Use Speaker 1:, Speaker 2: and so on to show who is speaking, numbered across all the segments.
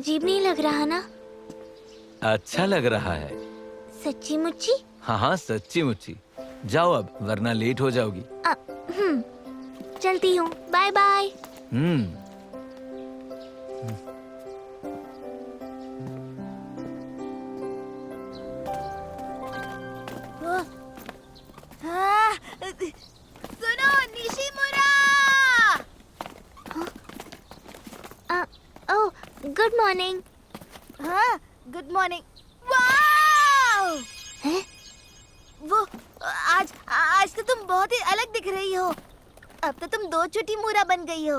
Speaker 1: अजीब नहीं लग रहा ना?
Speaker 2: अच्छा लग रहा है।
Speaker 1: सच्ची मुच्ची?
Speaker 2: हाँ हाँ, सच्ची मुच्ची। जाओ अब, वरना लेट हो जाओगी।
Speaker 1: चलती हूँ, बाय बाय।
Speaker 3: सुनो निशिमुरा!
Speaker 1: ओह, गुड मॉर्निंग।
Speaker 3: हाँ, गुड मॉर्निंग। वाओ!
Speaker 1: हैं?
Speaker 3: वो आज तो तुम बहुत ही अलग दिख रही हो। अब तो तुम 2 छोटी मूरा बन गई हो।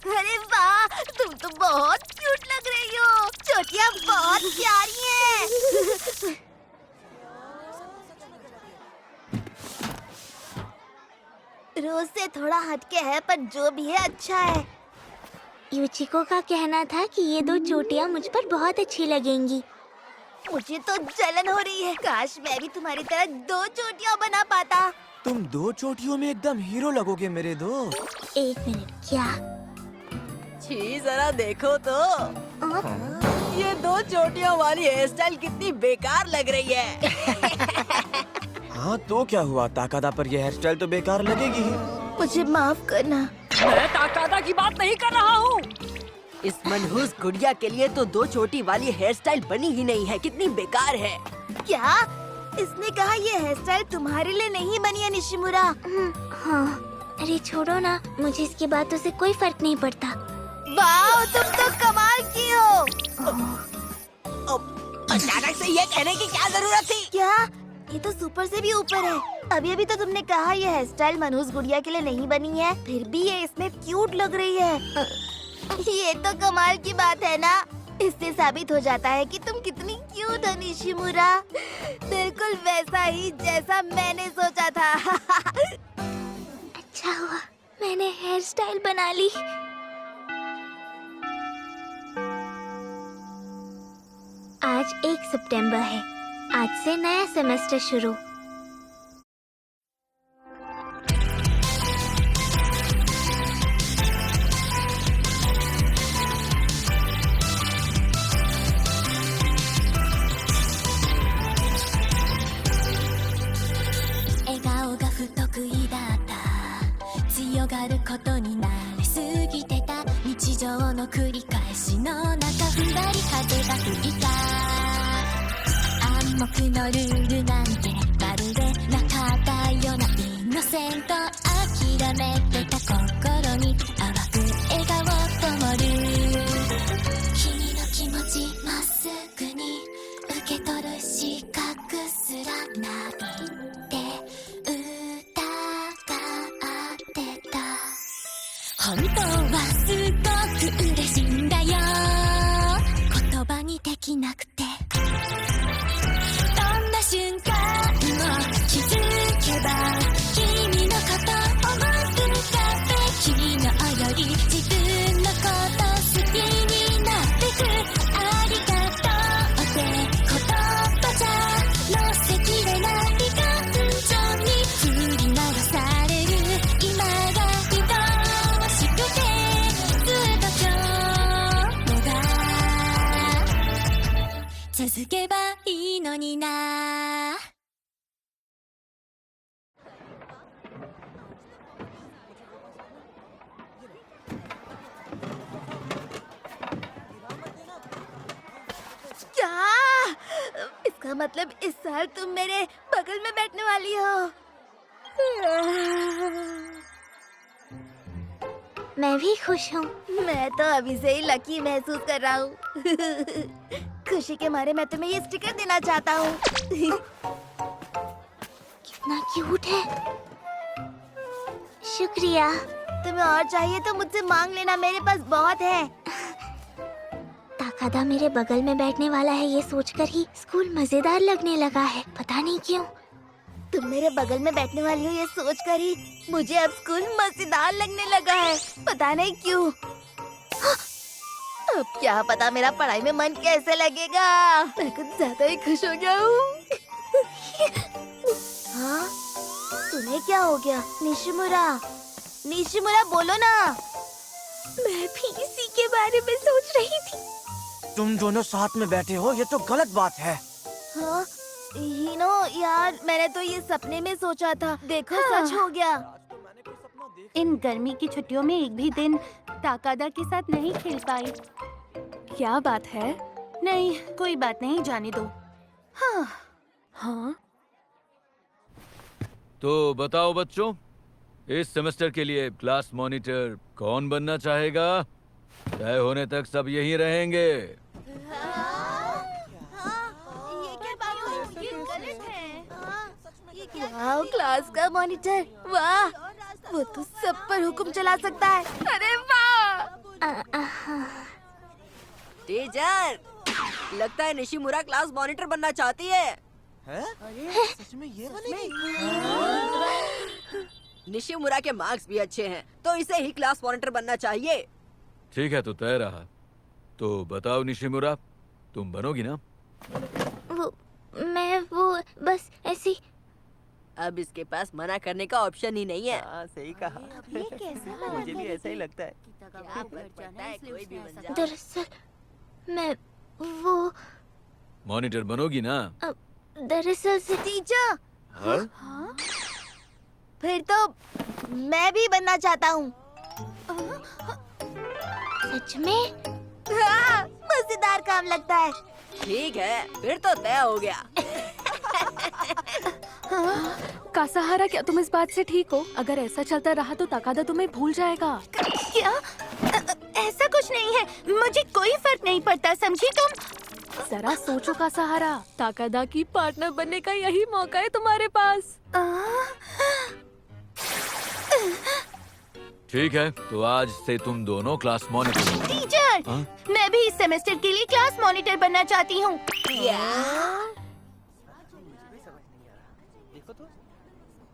Speaker 3: अरे वाह, तुम तो बहुत क्यूट लग रही हो। चोटियां बहुत प्यारी हैं। रोज से थोड़ा हटके है, पर जो भी है अच्छा है।
Speaker 1: यूचिको का कहना था कि ये 2 चोटियां मुझ पर बहुत अच्छी लगेंगी।
Speaker 3: मुझे तो जलन हो रही है। काश मैं भी तुम्हारी तरह 2 चोटियां बना पाता।
Speaker 4: तुम 2 चोटियों में एकदम हीरो लगोगे मेरे दोस्त।
Speaker 1: 1 मिनट, क्या?
Speaker 5: छी, जरा देखो तो। ये 2 चोटियों वाली हेयर स्टाइल कितनी बेकार लग रही है।
Speaker 4: हाँ तो क्या हुआ, ताकादा पर ये हेयर स्टाइल तो बेकार लगेगी ही।
Speaker 3: मुझे माफ करना।
Speaker 5: मैं ताकादा की बात नहीं कर रहा हूँ। इस मनहूस गुड़िया के लिए तो 2 चोटी वाली हेयर स्टाइल बनी ही नहीं है, कितनी बेकार है।
Speaker 3: क्या? इसने कहा ये हेयर स्टाइल तुम्हारे लिए नहीं बनी है निशिमुरा।
Speaker 1: हाँ, अरे छोड़ो ना, मुझे इसकी बातों से कोई फर्क नहीं पड़ता।
Speaker 3: वाह, तुम तो कमाल की हो।
Speaker 5: अचानक से ये कहने की क्या जरूरत थी?
Speaker 3: क्या? ये तो सुपर से भी ऊपर है। अभी तो तुमने कहा ये हेयर स्टाइल मनहूस गुड़िया के लिए नहीं बनी है, फिर भी ये इसमें क्यूट लग रही है। ये तो कमाल की बात है ना। इससे साबित हो जाता है कि तुम कितनी क्यूट हो निशिमुरा। बिल्कुल वैसा ही जैसा मैंने सोचा था।
Speaker 1: अच्छा हुआ मैंने हेयर स्टाइल बना ली। आज 1 सितंबर है। आज से नया सेमेस्टर शुरू।
Speaker 3: इसका मतलब इस साल तुम मेरे बगल में बैठने वाली हो।
Speaker 1: मैं भी खुश हूँ।
Speaker 3: मैं तो अभी से ही लकी महसूस कर रहा हूँ। खुशी के मारे मैं तुम्हें ये स्टिकर देना चाहता हूँ।
Speaker 1: कितना क्यूट है। शुक्रिया।
Speaker 3: तुम्हें और चाहिए तो मुझसे मांग लेना, मेरे पास बहुत है।
Speaker 1: ताकादा मेरे बगल में बैठने वाला है, ये सोचकर ही स्कूल मजेदार लगने लगा है। पता नहीं क्यों।
Speaker 3: तुम मेरे बगल में बैठने वाली हो ये सोचकर ही मुझे अब स्कूल मजेदार लगने लगा है। पता नहीं क्यों। अब क्या पता मेरा पढ़ाई में मन कैसे लगेगा। मैं कुछ ज्यादा ही खुश हो गया हूँ। हाँ, तुम्हें क्या हो गया निशिमुरा? निशिमुरा बोलो ना।
Speaker 1: मैं भी इसी बारे में सोच रही थी।
Speaker 4: तुम दोनों साथ में बैठे हो, ये तो गलत बात है।
Speaker 3: हाँ, हीनो यार, मैंने तो ये सपने में सोचा था। देखो सच हो गया।
Speaker 6: इन गर्मी की छुट्टियों में एक भी दिन ताकादा के साथ नहीं खेल पाई।
Speaker 7: क्या बात है?
Speaker 6: नहीं, कोई बात नहीं, जाने दो। हाँ,
Speaker 7: हाँ,
Speaker 2: तो बताओ बच्चों, इस सेमेस्टर के लिए क्लास मॉनिटर कौन बनना चाहेगा? तय होने तक सब यहीं रहेंगे।
Speaker 3: वाह, क्लास का मॉनिटर, वाह, वो तो सब पर हुक्म चला सकता है। अरे वाह!
Speaker 5: टीचर, लगता है निशिमुरा क्लास मॉनिटर बनना चाहती है।
Speaker 4: सच में ये बनेगी?
Speaker 5: निशिमुरा के मार्क्स भी अच्छे हैं, तो इसे ही क्लास मॉनिटर बनना चाहिए।
Speaker 2: ठीक है, तो तय रहा। तो बताओ निशिमुरा, तुम बनोगी ना?
Speaker 1: वो बस ऐसी।
Speaker 5: अब इसके पास मना करने का ऑप्शन ही नहीं है।
Speaker 4: हाँ, सही कहा।
Speaker 3: ये कैसा
Speaker 4: मुझे भी ऐसा ही लगता है।
Speaker 5: क्या फर्क पड़ता है, कोई भी बन जाए।
Speaker 1: दरअसल मैं वो
Speaker 2: मॉनिटर बनोगी ना?
Speaker 1: दरअसल से
Speaker 3: टीचर,
Speaker 2: हाँ?
Speaker 3: फिर तो मैं भी बनना चाहता हूँ।
Speaker 1: सच में?
Speaker 3: हाँ, मजेदार काम लगता है।
Speaker 5: ठीक है, फिर तो तय हो गया।
Speaker 7: कासाहारा, क्या तुम इस बात से ठीक हो? अगर ऐसा चलता रहा तो ताकादा तुम्हें भूल जाएगा।
Speaker 6: क्या? ऐसा कुछ नहीं है, मुझे कोई फर्क नहीं पड़ता, समझी तुम?
Speaker 7: जरा सोचो कासाहारा, ताकादा की पार्टनर बनने का यही मौका है तुम्हारे पास।
Speaker 2: ठीक है, तो आज से तुम दोनों क्लास मॉनिटर हो।
Speaker 6: टीचर,
Speaker 2: हाँ?
Speaker 6: मैं भी इस सेमेस्टर के लिए क्लास मॉनिटर बनना चाहती हूँ।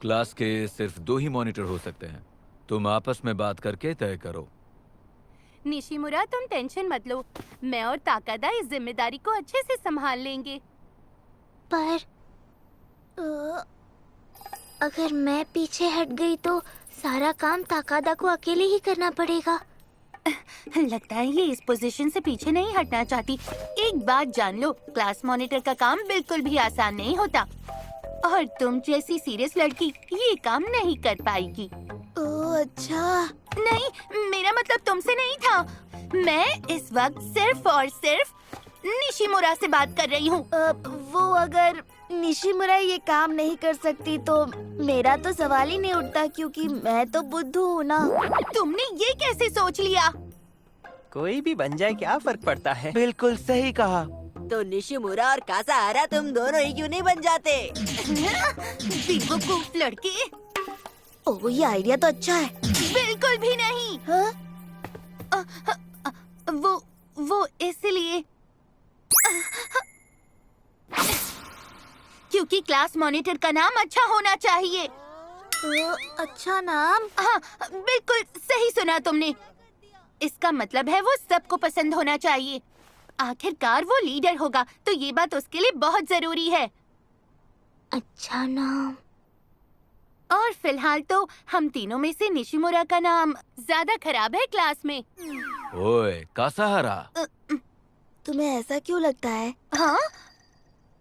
Speaker 2: क्लास के सिर्फ 2 ही मॉनिटर हो सकते हैं। तुम आपस में बात करके तय करो।
Speaker 6: निशिमुरा, तुम टेंशन मत लो, मैं और ताकादा इस जिम्मेदारी को अच्छे से संभाल लेंगे।
Speaker 1: पर अगर मैं पीछे हट गई तो सारा काम ताकादा को अकेले ही करना पड़ेगा।
Speaker 6: लगता है ये इस पोजीशन से पीछे नहीं हटना चाहती। एक बात जान लो, क्लास मॉनिटर का काम बिल्कुल भी आसान नहीं होता और तुम जैसी सीरियस लड़की ये काम नहीं कर पाएगी।
Speaker 3: ओह अच्छा।
Speaker 6: नहीं, मेरा मतलब तुमसे नहीं था। मैं इस वक्त सिर्फ और सिर्फ निशिमुरा से बात कर रही हूँ।
Speaker 3: वो अगर निशिमुरा ये काम नहीं कर सकती तो मेरा तो सवाल ही नहीं उठता, क्योंकि मैं तो बुद्धू हूँ ना।
Speaker 6: तुमने ये कैसे सोच लिया?
Speaker 4: कोई भी बन जाए, क्या फर्क पड़ता है? बिल्कुल सही कहा।
Speaker 5: तो निशिमुरा और कासाहारा तुम दोनों ही क्यों नहीं बन जाते?
Speaker 6: बेवकूफ लड़के।
Speaker 3: ओह, ये आइडिया तो अच्छा है।
Speaker 6: बिल्कुल भी नहीं।
Speaker 3: हाँ?
Speaker 6: वो इसलिए क्योंकि क्लास मॉनिटर का नाम अच्छा होना चाहिए।
Speaker 3: अच्छा नाम?
Speaker 6: हाँ, बिल्कुल सही सुना तुमने। इसका मतलब है वो सबको पसंद होना चाहिए। आखिरकार वो लीडर होगा, तो ये बात उसके लिए बहुत जरूरी है।
Speaker 1: अच्छा नाम।
Speaker 6: और फिलहाल तो हम तीनों में से निशिमुरा का नाम ज्यादा खराब है क्लास में।
Speaker 2: ओए कासाहारा,
Speaker 3: तुम्हें ऐसा क्यों लगता है?
Speaker 6: हाँ?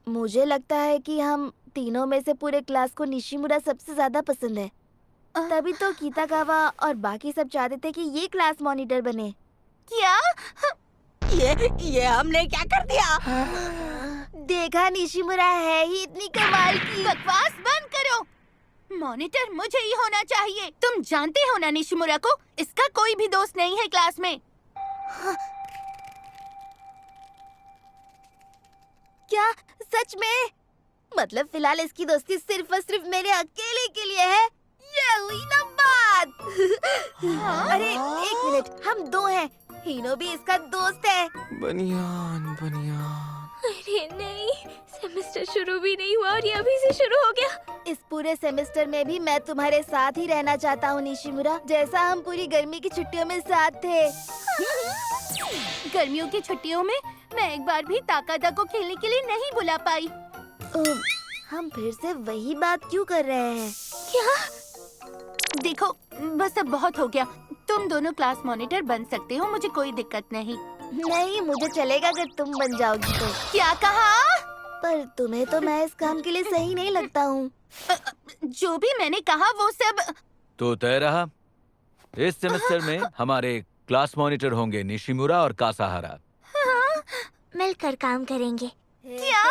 Speaker 3: मुझे लगता है कि हम तीनों में से पूरे क्लास को निशिमुरा सबसे ज्यादा पसंद है। तभी तो कीताकावा और बाकी सब चाहते थे कि ये क्लास मॉनिटर बने।
Speaker 6: क्या?
Speaker 5: ये हमने क्या कर दिया?
Speaker 3: देखा, निशिमुरा है ही इतनी कमाल की।
Speaker 6: बकवास बंद करो। मॉनिटर मुझे ही होना चाहिए। तुम जानते हो ना निशिमुरा को, इसका कोई भी दोस्त नहीं है क्लास में।
Speaker 3: क्या सच में? मतलब फिलहाल इसकी दोस्ती सिर्फ और सिर्फ मेरे अकेले के लिए है? ये हुई ना बात। अरे एक मिनट, हम 2 हैं। हीनो भी इसका दोस्त है।
Speaker 4: बनियान बनियान।
Speaker 1: अरे नहीं, सेमेस्टर शुरू भी नहीं हुआ और ये अभी से शुरू हो गया।
Speaker 3: इस पूरे सेमेस्टर में भी मैं तुम्हारे साथ ही रहना चाहता हूँ निशिमुरा, जैसा हम पूरी गर्मी की छुट्टियों में साथ थे।
Speaker 6: गर्मियों की छुट्टियों में मैं एक बार भी ताकादा को खेलने के लिए नहीं बुला पाई।
Speaker 3: हम फिर से वही बात क्यों कर रहे हैं?
Speaker 6: क्या? देखो, बस अब बहुत हो गया। तुम दोनों क्लास मॉनिटर बन सकते हो, मुझे कोई दिक्कत नहीं।
Speaker 3: नहीं, मुझे चलेगा अगर तुम बन जाओगी तो।
Speaker 6: क्या कहा?
Speaker 3: पर तुम्हें तो मैं इस काम के लिए सही नहीं लगता हूँ।
Speaker 6: जो भी मैंने कहा वो सब।
Speaker 2: तो तय रहा, इस सेमेस्टर में हमारे क्लास मॉनिटर होंगे निशिमुरा और कासाहारा।
Speaker 1: मिलकर काम करेंगे।
Speaker 6: क्या?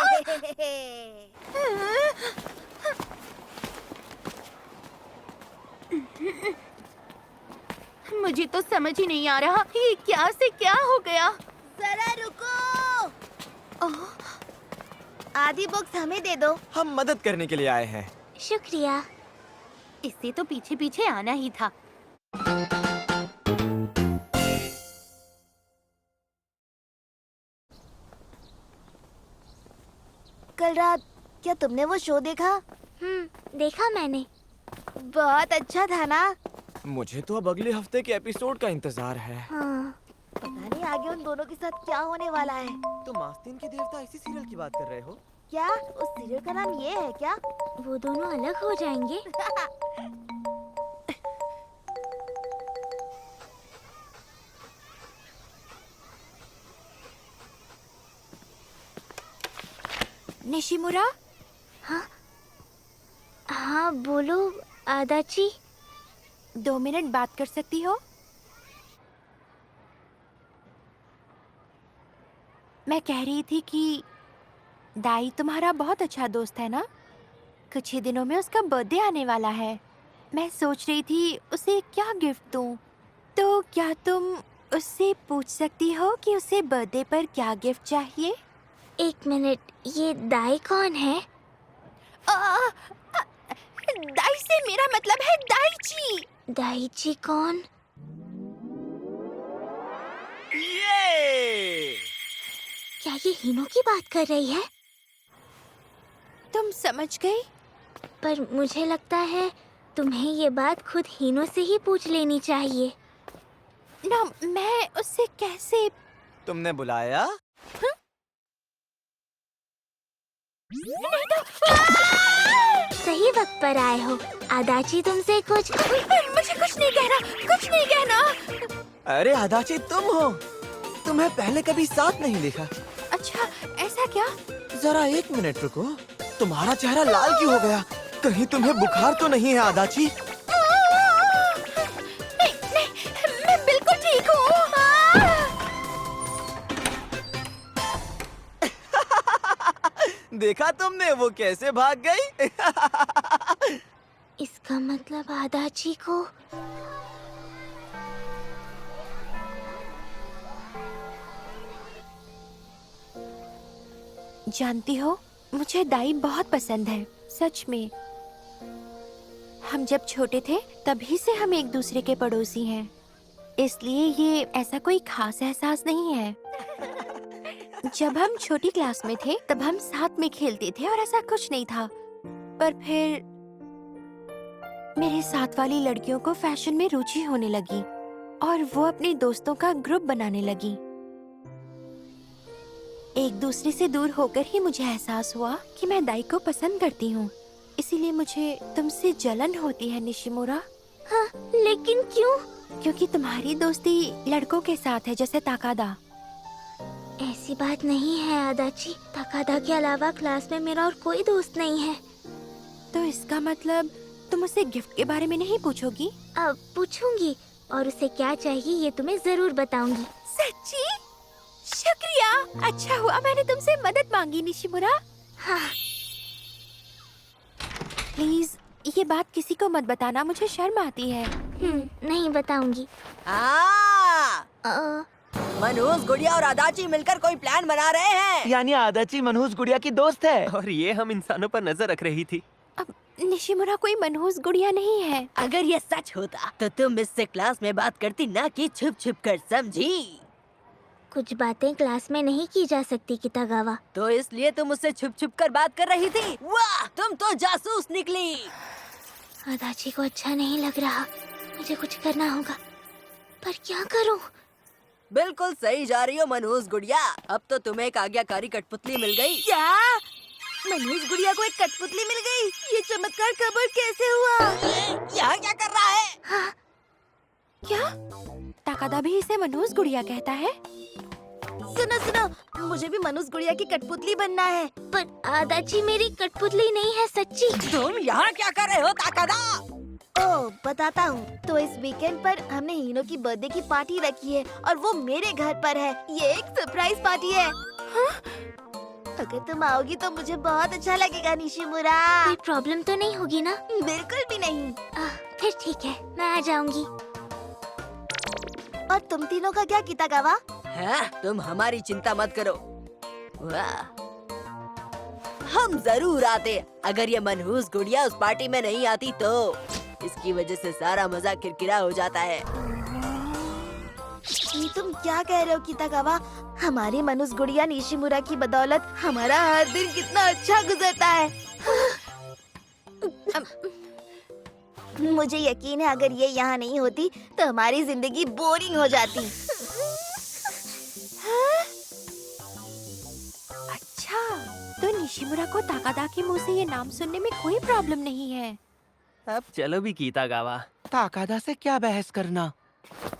Speaker 6: मुझे तो समझ ही नहीं आ रहा ये क्या से क्या हो गया।
Speaker 3: जरा रुको। आधी बॉक्स हमें दे दो।
Speaker 4: हम मदद करने के लिए आए हैं।
Speaker 1: शुक्रिया।
Speaker 6: इससे तो पीछे पीछे आना ही था।
Speaker 3: कल रात क्या तुमने वो शो देखा?
Speaker 1: देखा मैंने।
Speaker 3: बहुत अच्छा था ना?
Speaker 4: मुझे तो अब अगले हफ्ते के एपिसोड का इंतजार है।
Speaker 1: हाँ।
Speaker 3: पता नहीं आगे उन दोनों के साथ क्या होने वाला है।
Speaker 4: तुम आस्तीन के देवता इसी सीरियल की बात कर रहे हो?
Speaker 3: क्या उस सीरियल का नाम ये है क्या?
Speaker 1: वो दोनों अलग हो जाएंगे।
Speaker 3: निशिमुरा?
Speaker 1: हाँ बोलो आदाची।
Speaker 3: 2 मिनट बात कर सकती हो? मैं कह रही थी कि दाई तुम्हारा बहुत अच्छा दोस्त है ना? कुछ ही दिनों में उसका बर्थडे आने वाला है। मैं सोच रही थी उसे क्या गिफ्ट दूं। तो क्या तुम उससे पूछ सकती हो कि उसे बर्थडे पर क्या गिफ्ट चाहिए?
Speaker 1: 1 मिनट, ये दाई कौन है?
Speaker 3: दाई से मेरा मतलब है दाईची।
Speaker 1: दाईची कौन? क्या ये हिनो की बात कर रही है?
Speaker 3: तुम समझ गई?
Speaker 1: पर मुझे लगता है तुम्हें ये बात खुद हिनो से ही पूछ लेनी चाहिए।
Speaker 3: ना, मैं उससे कैसे?
Speaker 4: तुमने बुलाया?
Speaker 1: सही वक्त पर आए हो। आदाची तुमसे कुछ।
Speaker 3: मुझे कुछ नहीं कहना, कुछ नहीं कहना।
Speaker 4: अरे आदाची तुम हो। तुम्हें पहले कभी साथ नहीं देखा।
Speaker 3: अच्छा, ऐसा क्या?
Speaker 4: जरा 1 मिनट रुको। तुम्हारा चेहरा लाल क्यों हो गया? कहीं तुम्हें बुखार तो नहीं है आदाची?
Speaker 3: नहीं, नहीं, मैं बिल्कुल ठीक हूँ।
Speaker 4: देखा तुमने वो कैसे भाग गई?
Speaker 1: इसका मतलब आदाची को।
Speaker 3: जानती हो, मुझे दाई बहुत पसंद है, सच में। हम जब छोटे थे तभी से हम एक दूसरे के पड़ोसी हैं, इसलिए ये ऐसा कोई खास एहसास नहीं है। जब हम छोटी क्लास में थे तब हम साथ में खेलते थे और ऐसा कुछ नहीं था। पर फिर मेरे साथ वाली लड़कियों को फैशन में रुचि होने लगी और वो अपने दोस्तों का ग्रुप बनाने लगी। एक दूसरे से दूर होकर ही मुझे एहसास हुआ कि मैं दाई को पसंद करती हूँ। इसीलिए मुझे तुमसे जलन होती है निशिमुरा।
Speaker 1: हाँ, लेकिन क्यों?
Speaker 3: क्योंकि तुम्हारी दोस्ती लड़कों के साथ है, जैसे ताकादा।
Speaker 1: ऐसी बात नहीं है आदाची। ताकादा के अलावा क्लास में मेरा और कोई दोस्त नहीं है।
Speaker 3: तो इसका मतलब तुम उसे गिफ्ट के बारे में नहीं पूछोगी?
Speaker 1: अब पूछूंगी और उसे क्या चाहिए ये तुम्हें जरूर बताऊंगी।
Speaker 3: सच्ची? शुक्रिया। अच्छा हुआ मैंने तुमसे मदद मांगी निशिमुरा।
Speaker 1: हाँ।
Speaker 3: प्लीज ये बात किसी को मत बताना, मुझे शर्म आती है।
Speaker 1: नहीं बताऊंगी।
Speaker 5: मनोज, गुड़िया और आदाची मिलकर कोई प्लान बना रहे हैं।
Speaker 4: यानी आदाची मनहूस गुड़िया की दोस्त है। और ये हम इंसानों पर नजर रख रही थी।
Speaker 3: अब निशिमुरा कोई मनहूस गुड़िया नहीं है।
Speaker 5: अगर ये सच होता तो तुम इससे क्लास में बात करती, ना कि छुप छुप कर, समझी?
Speaker 1: कुछ बातें क्लास में नहीं की जा सकती कितागावा।
Speaker 5: तो इसलिए तुम उससे छुप छुप कर बात कर रही थी। वाह, तुम तो जासूस निकली।
Speaker 1: आदाची को अच्छा नहीं लग रहा। मुझे कुछ करना होगा, पर क्या करूं?
Speaker 5: बिल्कुल सही जा रही हो मनोज गुड़िया। अब तो तुम्हें एक आज्ञाकारी कठपुतली मिल गई।
Speaker 3: क्या? मनोज गुड़िया को एक कठपुतली मिल गई? ये चमत्कार कब और कैसे हुआ?
Speaker 5: यहाँ क्या कर रहा है?
Speaker 1: हाँ,
Speaker 7: क्या ताकादा भी इसे मनोज गुड़िया कहता है?
Speaker 3: सुनो सुनो, मुझे भी मनोज गुड़िया की कठपुतली बनना है।
Speaker 1: पर आदाची मेरी कठपुतली नहीं है सच्ची।
Speaker 5: तुम यहाँ क्या कर रहे हो ताकादा?
Speaker 3: ओह, बताता हूँ। तो इस वीकेंड पर हमने हीनो की बर्थडे की पार्टी रखी है और वो मेरे घर पर है। ये एक सरप्राइज पार्टी है। अगर तुम आओगी तो मुझे बहुत अच्छा लगेगा निशिमुरा।
Speaker 1: कोई प्रॉब्लम तो नहीं होगी ना?
Speaker 3: बिल्कुल भी नहीं।
Speaker 1: फिर ठीक है, मैं आ जाऊंगी।
Speaker 3: और तुम तीनों का क्या कितागावा?
Speaker 5: हाँ, तुम हमारी चिंता मत करो। वाह, हम जरूर आते अगर ये मनहूस गुड़िया उस पार्टी में नहीं आती तो। इसकी वजह से सारा मजा किरकिरा हो जाता है।
Speaker 3: ये तुम क्या कह रहे हो कितागावा? हमारी मनोज गुड़िया निशिमुरा की बदौलत हमारा हर दिन कितना अच्छा गुजरता है। मुझे यकीन है अगर ये यहाँ नहीं होती तो हमारी जिंदगी बोरिंग हो जाती।
Speaker 7: अच्छा, तो निशिमुरा को ताकादा के मुंह से ये नाम सुनने में कोई प्रॉब्लम नहीं है।
Speaker 4: अब चलो भी कीतागावा, ताकादा से क्या बहस करना।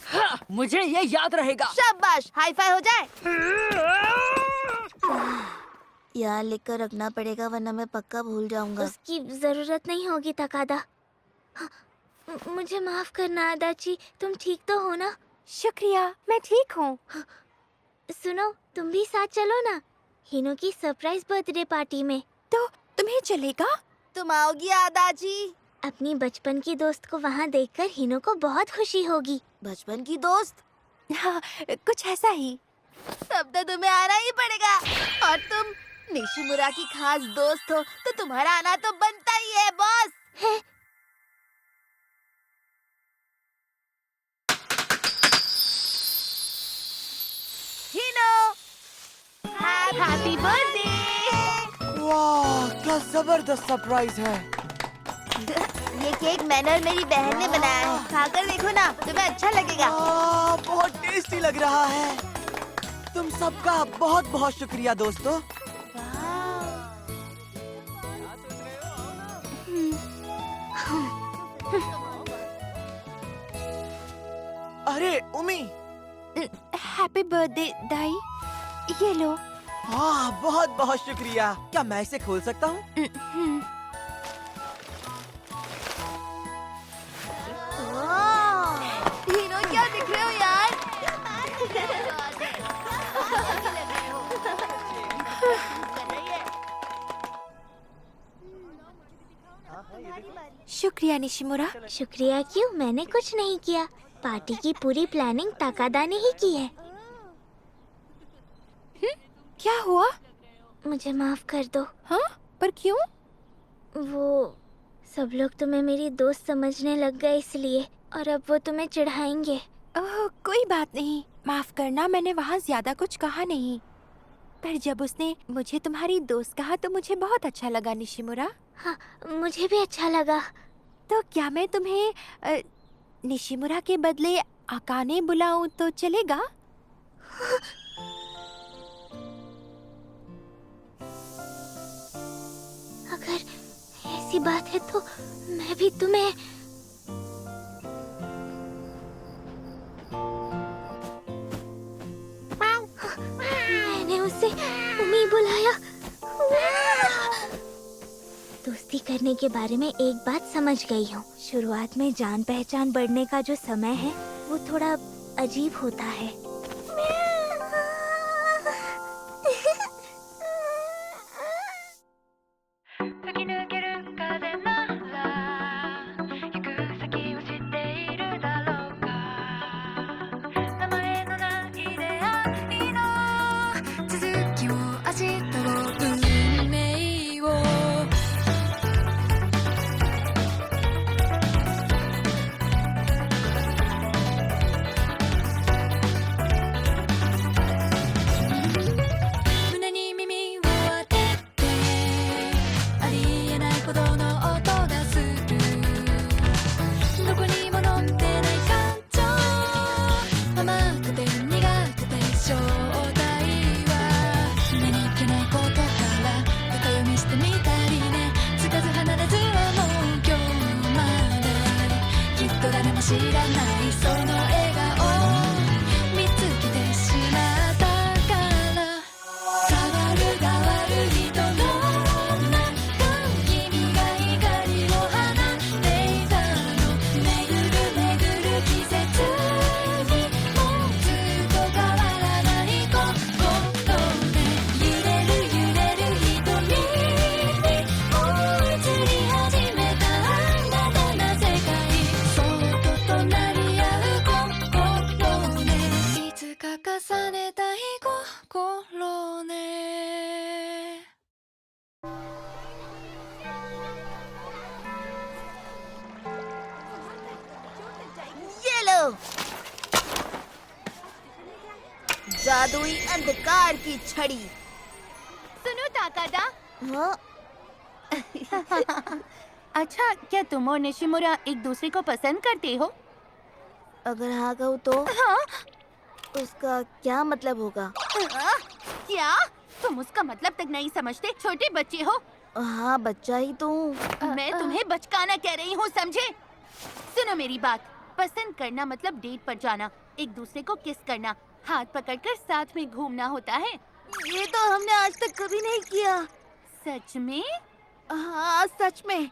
Speaker 5: हाँ, मुझे ये याद रहेगा।
Speaker 3: शाबाश, हाई फाई हो जाए। यार लिख कर रखना पड़ेगा वरना मैं पक्का भूल जाऊंगा।
Speaker 1: उसकी जरूरत नहीं होगी ताकादा। हाँ, मुझे माफ करना आदाची, तुम ठीक तो हो ना?
Speaker 7: शुक्रिया, मैं ठीक हूँ।
Speaker 1: सुनो, तुम भी साथ चलो ना हिनो की सरप्राइज बर्थडे पार्टी में।
Speaker 7: तो तुम्हें चलेगा?
Speaker 3: तुम आओगी आदाजी?
Speaker 1: अपनी बचपन की दोस्त को वहाँ देखकर हिनो को बहुत खुशी होगी।
Speaker 3: बचपन की दोस्त?
Speaker 7: हाँ, कुछ ऐसा ही।
Speaker 3: तब तो तुम्हें आना ही पड़ेगा। और तुम निशिमुरा की खास दोस्त हो तो तुम्हारा आना तो बनता ही है बॉस।
Speaker 1: है?
Speaker 3: हिनो, हैप्पी बर्थडे।
Speaker 4: वाह, क्या जबरदस्त सरप्राइज है।
Speaker 3: ये केक मैंने और मेरी बहन ने बनाया है। खाकर देखो ना, तुम्हें अच्छा लगेगा।
Speaker 4: बहुत टेस्टी लग रहा है। तुम सबका बहुत बहुत शुक्रिया दोस्तों। अरे उमी।
Speaker 7: हैप्पी बर्थडे दाई, ये लो।
Speaker 4: हाँ, बहुत बहुत शुक्रिया। क्या मैं इसे खोल सकता हूँ?
Speaker 3: हिनो, क्या दिख रहे हो यार?
Speaker 7: शुक्रिया निशिमुरा।
Speaker 1: शुक्रिया क्यों? मैंने कुछ नहीं किया। पार्टी की पूरी प्लानिंग ताकादा ने ही की है।
Speaker 7: क्या हुआ?
Speaker 1: मुझे माफ कर दो।
Speaker 7: हाँ, पर क्यों?
Speaker 1: वो सब लोग तुम्हें मेरी दोस्त समझने लग गए इसलिए, और अब वो तुम्हें चिढ़ाएंगे।
Speaker 7: ओह, कोई बात नहीं, माफ करना, मैंने वहाँ ज्यादा कुछ कहा नहीं। पर जब उसने मुझे तुम्हारी दोस्त कहा तो मुझे बहुत अच्छा लगा निशिमुरा।
Speaker 1: हाँ, मुझे भी अच्छा लगा।
Speaker 7: तो क्या मैं तुम्हें निशिमुरा के बदले आकाने बुलाऊं तो चलेगा?
Speaker 1: अगर ऐसी बात है तो मैं भी तुम्हें मैंने उसे उमी बुलाया। दोस्ती करने के बारे में एक बात समझ गई हूँ। शुरुआत में जान पहचान बढ़ने का जो समय है वो थोड़ा अजीब होता है।
Speaker 3: जादुई अंधकार की छड़ी।
Speaker 6: सुनो ताकादा।
Speaker 3: हाँ?
Speaker 6: अच्छा, क्या तुम और निशिमुरा एक दूसरे को पसंद करते हो?
Speaker 3: अगर हाँ कहूँ तो
Speaker 6: हाँ?
Speaker 3: उसका क्या मतलब होगा?
Speaker 6: क्या? तुम उसका मतलब तक नहीं समझते? छोटे बच्चे हो।
Speaker 3: हाँ, बच्चा ही तो हूँ।
Speaker 6: मैं तुम्हें बचकाना कह रही हूँ, समझे? सुनो मेरी बात। पसंद करना मतलब डेट पर जाना, एक दूसरे को किस करना, हाथ पकड़कर साथ में घूमना होता है।
Speaker 3: ये तो हमने आज तक कभी नहीं किया।
Speaker 6: सच में?
Speaker 3: हाँ, सच में।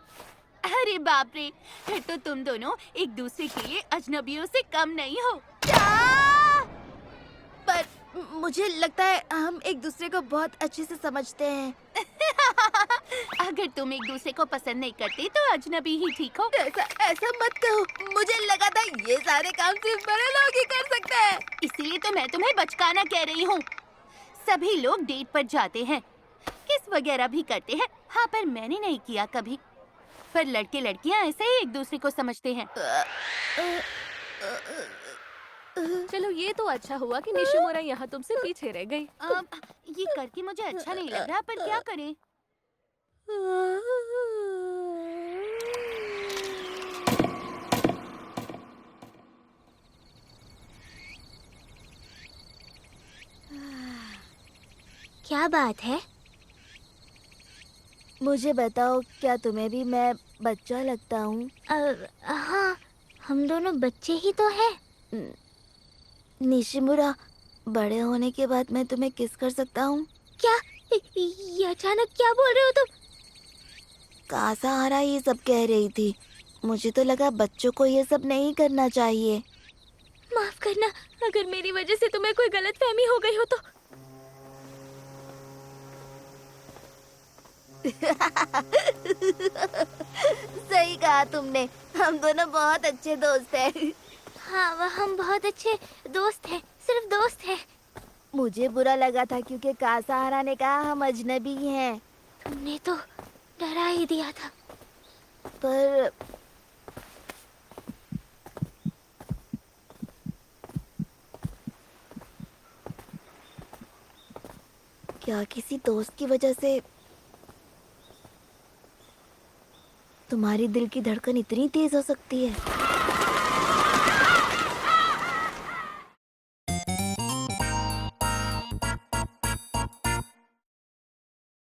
Speaker 6: अरे बाप रे, फिर तो तुम दोनों एक दूसरे के लिए अजनबियों से कम नहीं हो।
Speaker 3: पर मुझे लगता है हम एक दूसरे को बहुत अच्छे से समझते हैं।
Speaker 6: अगर तुम एक दूसरे को पसंद नहीं करते तो अजनबी ही ठीक हो।
Speaker 3: ऐसा मत कहो। मुझे लगा था ये सारे काम सिर्फ बड़े लोग ही कर सकते हैं।
Speaker 6: इसीलिए तो मैं तुम्हें बचकाना कह रही हूँ। सभी लोग डेट पर जाते हैं, किस वगैरह भी करते हैं। हाँ, पर मैंने नहीं किया कभी। पर लड़के लड़कियाँ ऐसे ही एक दूसरे को समझते हैं।
Speaker 8: चलो ये तो अच्छा हुआ कि निशिमुरा यहाँ तुमसे पीछे रह गई।
Speaker 6: ये करके मुझे अच्छा नहीं लग रहा, पर क्या करें?
Speaker 1: क्या बात है?
Speaker 3: मुझे बताओ, क्या तुम्हें भी मैं बच्चा लगता हूँ?
Speaker 1: हाँ, हम दोनों बच्चे ही तो हैं।
Speaker 3: निशिमुरा, बड़े होने के बाद मैं तुम्हें किस कर सकता हूँ?
Speaker 1: क्या? ये अचानक क्या बोल रहे हो तुम?
Speaker 3: कासाहारा ये सब कह रही थी। मुझे तो लगा बच्चों को ये सब नहीं करना चाहिए।
Speaker 1: माफ करना, अगर मेरी वजह से तुम्हें कोई गलतफहमी हो गई हो तो।
Speaker 3: सही कहा तुमने। हम दोनों बहुत अच्छे दोस्त हैं।
Speaker 1: हाँ, वह हम बहुत अच्छे दोस्त हैं, सिर्फ दोस्त हैं।
Speaker 3: मुझे बुरा लगा था क्योंकि कासाहारा ने कहा हम अजनबी हैं।
Speaker 1: तुमने तो डरा ही दिया था।
Speaker 3: पर क्या किसी दोस्त की वजह से तुम्हारी दिल की धड़कन इतनी तेज हो सकती है?